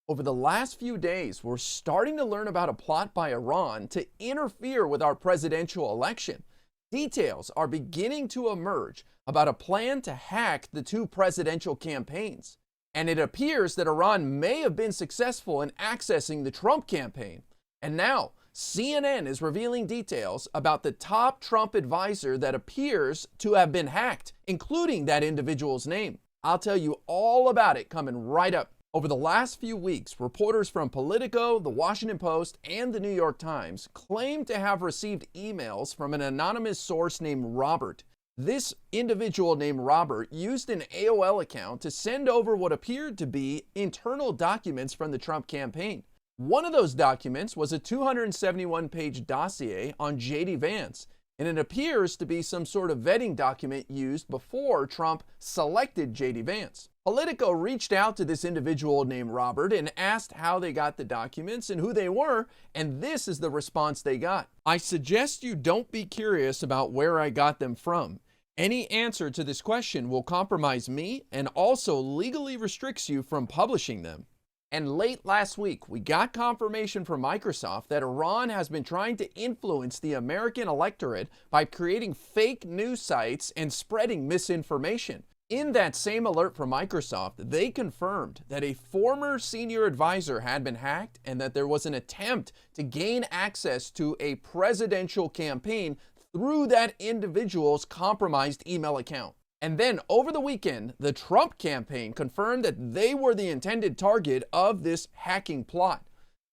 Over the last few days, we're starting to learn about a plot by Iran to interfere with our presidential election. Details are beginning to emerge about a plan to hack the two presidential campaigns. And it appears that Iran may have been successful in accessing the Trump campaign. And now, CNN is revealing details about the top Trump advisor that appears to have been hacked, including that individual's name. I'll tell you all about it coming right up. Over the last few weeks, reporters from Politico, The Washington Post, and The New York Times claim to have received emails from an anonymous source named Robert. This individual named Robert used an AOL account to send over what appeared to be internal documents from the Trump campaign. One of those documents was a 271-page dossier on J.D. Vance, and it appears to be some sort of vetting document used before Trump selected J.D. Vance. Politico reached out to this individual named Robert and asked how they got the documents and who they were, and this is the response they got. I suggest you don't be curious about where I got them from. Any answer to this question will compromise me and also legally restricts you from publishing them. And late last week, we got confirmation from Microsoft that Iran has been trying to influence the American electorate by creating fake news sites and spreading misinformation. In that same alert from Microsoft, they confirmed that a former senior advisor had been hacked and that there was an attempt to gain access to a presidential campaign through that individual's compromised email account. And then over the weekend, the Trump campaign confirmed that they were the intended target of this hacking plot.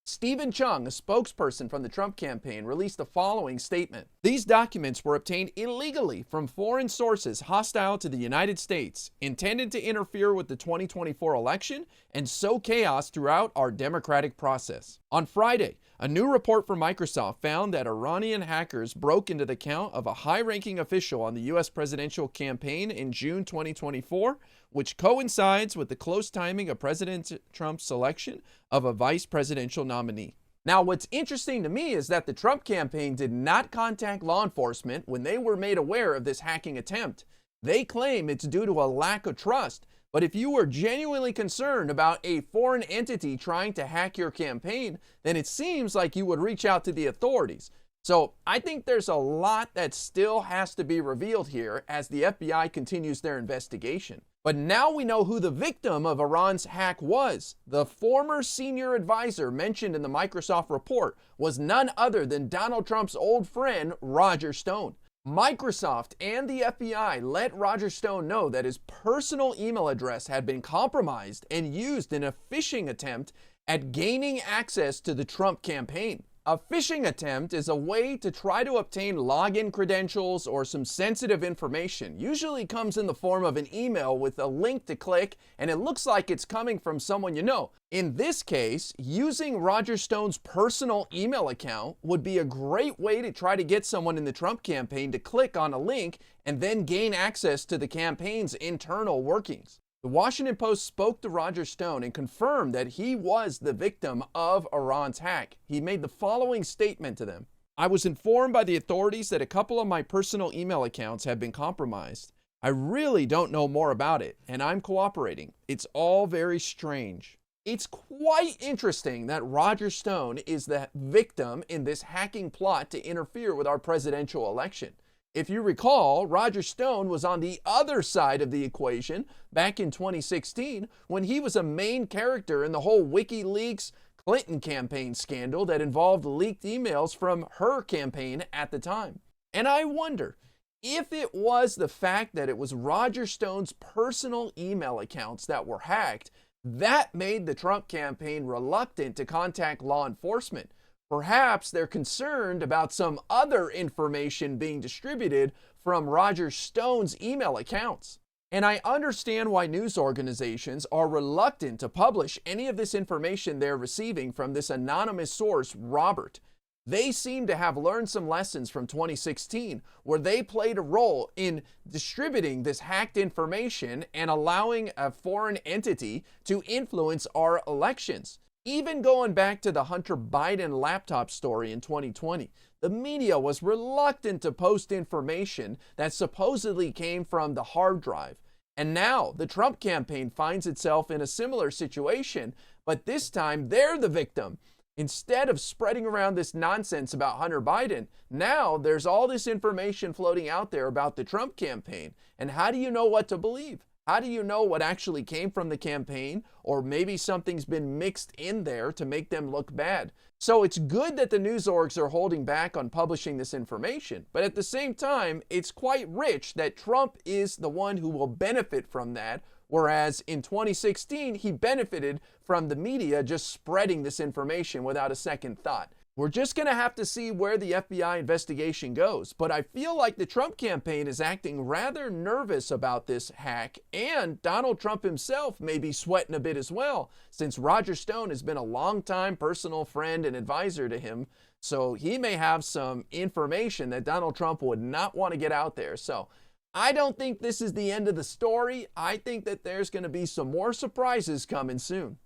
Stephen Chung, a spokesperson from the Trump campaign, released the following statement. These documents were obtained illegally from foreign sources hostile to the United States, intended to interfere with the 2024 election and sow chaos throughout our democratic process. On Friday, a new report from Microsoft found that Iranian hackers broke into the account of a high-ranking official on the U.S. presidential campaign in June 2024, which coincides with the close timing of President Trump's selection of a vice presidential nominee. Now, what's interesting to me is that the Trump campaign did not contact law enforcement when they were made aware of this hacking attempt. They claim it's due to a lack of trust, but if you were genuinely concerned about a foreign entity trying to hack your campaign, then it seems like you would reach out to the authorities. So I think there's a lot that still has to be revealed here as the FBI continues their investigation. But now we know who the victim of Iran's hack was. The former senior advisor mentioned in the Microsoft report was none other than Donald Trump's old friend, Roger Stone. Microsoft and the FBI let Roger Stone know that his personal email address had been compromised and used in a phishing attempt at gaining access to the Trump campaign. A phishing attempt is a way to try to obtain login credentials or some sensitive information. Usually comes in the form of an email with a link to click, and it looks like it's coming from someone you know. In this case, using Roger Stone's personal email account would be a great way to try to get someone in the Trump campaign to click on a link and then gain access to the campaign's internal workings. The Washington Post spoke to Roger Stone and confirmed that he was the victim of Iran's hack. He made the following statement to them. I was informed by the authorities that a couple of my personal email accounts have been compromised. I really don't know more about it, and I'm cooperating. It's all very strange. It's quite interesting that Roger Stone is the victim in this hacking plot to interfere with our presidential election. If you recall, Roger Stone was on the other side of the equation back in 2016 when he was a main character in the whole WikiLeaks Clinton campaign scandal that involved leaked emails from her campaign at the time. And I wonder if it was the fact that it was Roger Stone's personal email accounts that were hacked that made the Trump campaign reluctant to contact law enforcement. Perhaps they're concerned about some other information being distributed from Roger Stone's email accounts. And I understand why news organizations are reluctant to publish any of this information they're receiving from this anonymous source, Robert. They seem to have learned some lessons from 2016, where they played a role in distributing this hacked information and allowing a foreign entity to influence our elections. Even going back to the Hunter Biden laptop story in 2020, the media was reluctant to post information that supposedly came from the hard drive. And now the Trump campaign finds itself in a similar situation, but this time they're the victim. Instead of spreading around this nonsense about Hunter Biden, now there's all this information floating out there about the Trump campaign. And how do you know what to believe? How do you know what actually came from the campaign? Or maybe something's been mixed in there to make them look bad. So it's good that the news orgs are holding back on publishing this information. But at the same time, it's quite rich that Trump is the one who will benefit from that. Whereas in 2016, he benefited from the media just spreading this information without a second thought. We're just going to have to see where the FBI investigation goes. But I feel like the Trump campaign is acting rather nervous about this hack, and Donald Trump himself may be sweating a bit as well, since Roger Stone has been a longtime personal friend and advisor to him. So he may have some information that Donald Trump would not want to get out there. So I don't think this is the end of the story. I think that there's going to be some more surprises coming soon.